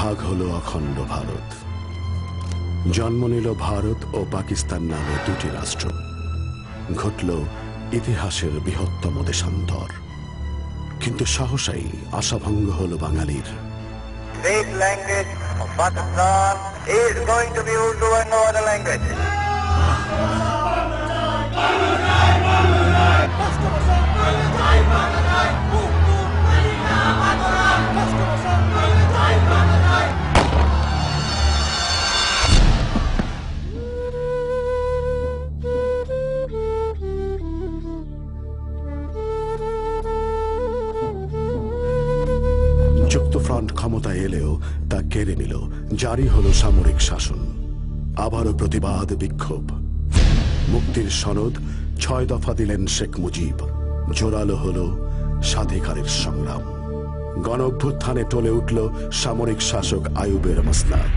ভাগ হলো অখণ্ড ভারত। জন্ম নিল ভারত ও পাকিস্তান নামে দুটি রাষ্ট্র। ঘটল ইতিহাসের বৃহত্তম দেশান্তর। কিন্তু সহসাই আশাভঙ্গ হল বাঙালির। State language of Pakistan is going to be Urdu and no other language. যুক্তফ্রন্ট ক্ষমতায় এলেও তা কেড়ে নিল, জারি হলো সামরিক শাসন। আবারও প্রতিবাদ বিক্ষোভ। মুক্তির সনদ ৬ দফা দিলেন শেখ মুজিব। জোরালো হলো স্বাধিকারের সংগ্রাম। গণ অভ্যুত্থানে টলে উঠল সামরিক শাসক আইয়ুবের মসনাদ।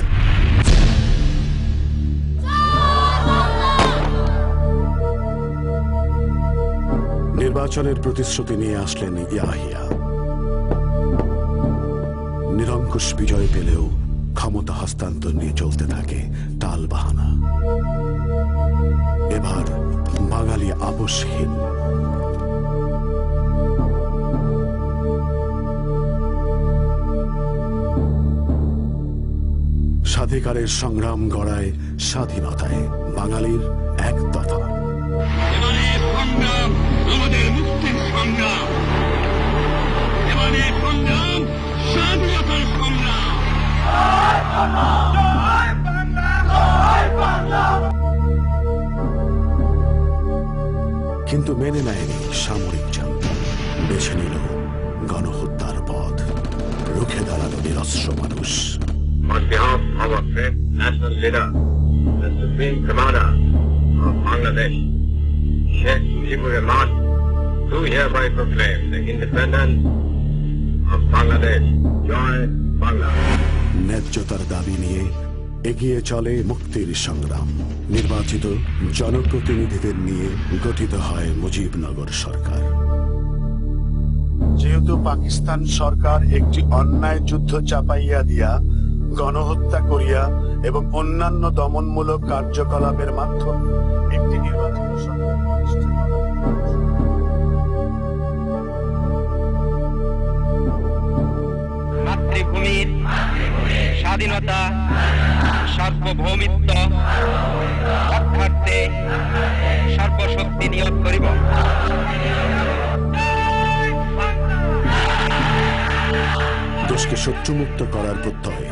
নির্বাচনের প্রতিশ্রুতি নিয়ে আসলেন ইয়াহিয়া। নিরঙ্কুশ বিজয় পেলেও ক্ষমতা হস্তান্তর নিয়ে চলতে থাকে টালবাহানা। এবার বাঙালি আপোষহীন। স্বাধিকারের সংগ্রাম গড়ায় স্বাধীনতায় বাঙালির এক দফা। আমাদের মুক্তির সংগ্রাম, এবারে সংগ্রাম স্বাধীনতার সংগ্রাম। কিন্তু মেনে নেয়নি সামরিক জান্তা। বেছে নিল গণহত্যার পথ। রুখে দাঁড়ালো নিরস্ত্র মানুষ। On behalf of our great national leader, the Supreme Commander of Bangladesh, Sheikh Mujibur Rahman, do hereby proclaim the independence of Bangladesh. Joy Bangla. ন্যায্যতার দাবি নিয়ে এগিয়ে চলে মুক্তির সংগ্রাম। নির্বাচিত জনপ্রতিনিধিদের নিয়ে গঠিত হয় মুজিবনগর সরকার। যেহেতু পাকিস্তান সরকার একটি অন্যায় যুদ্ধ চাপাইয়া দিয়া, গণহত্যা করিয়া এবং অন্যান্য দমনমূলক কার্যকলাপের মাধ্যমে একটি নির্বাচিত সরকার প্রতিষ্ঠা করা, মাতৃভূমির স্বাধীনতা সার্বভৌমিত্ব রক্ষার্থে সর্বশক্তি নিয়োগ করিব। দেশকে শত্রুমুক্ত করার প্রত্যয়ে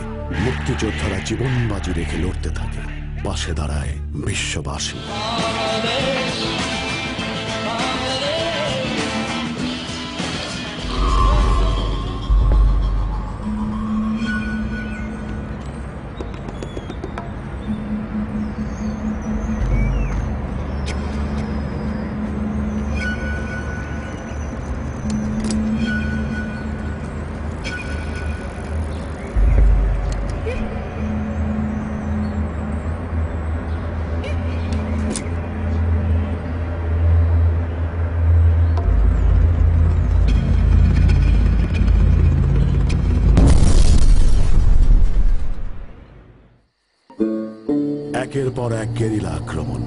মুক্তিযোদ্ধারা জীবন বাজি রেখে লড়তে থাকে। পাশে দাঁড়ায় বিশ্ববাসী। একের পর এক গেরিলা আক্রমণ।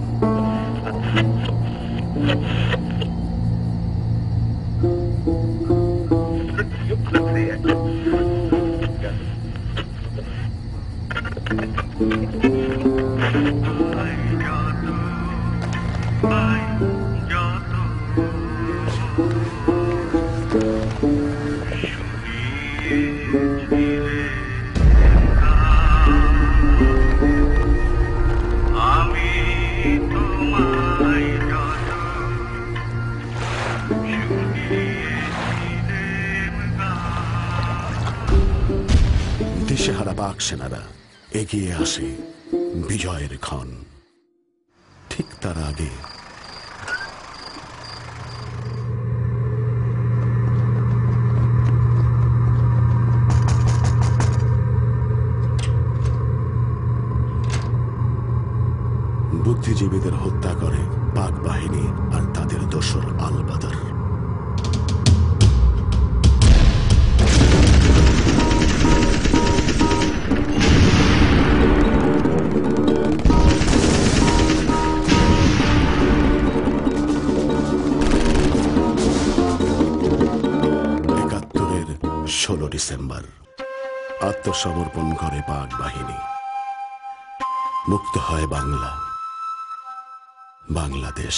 দিশেহারা পাক সেনারা এগিয়ে আসে বিজয়ের ক্ষণ। ঠিক তার আগে বুদ্ধিজীবীদের হত্যা করে পাক বাহিনী আর তাদের দোসর আল বাদর। ডিসেম্বর আত্মসমর্পণ করে পাক বাহিনী। মুক্ত হয় বাংলা, বাংলাদেশ।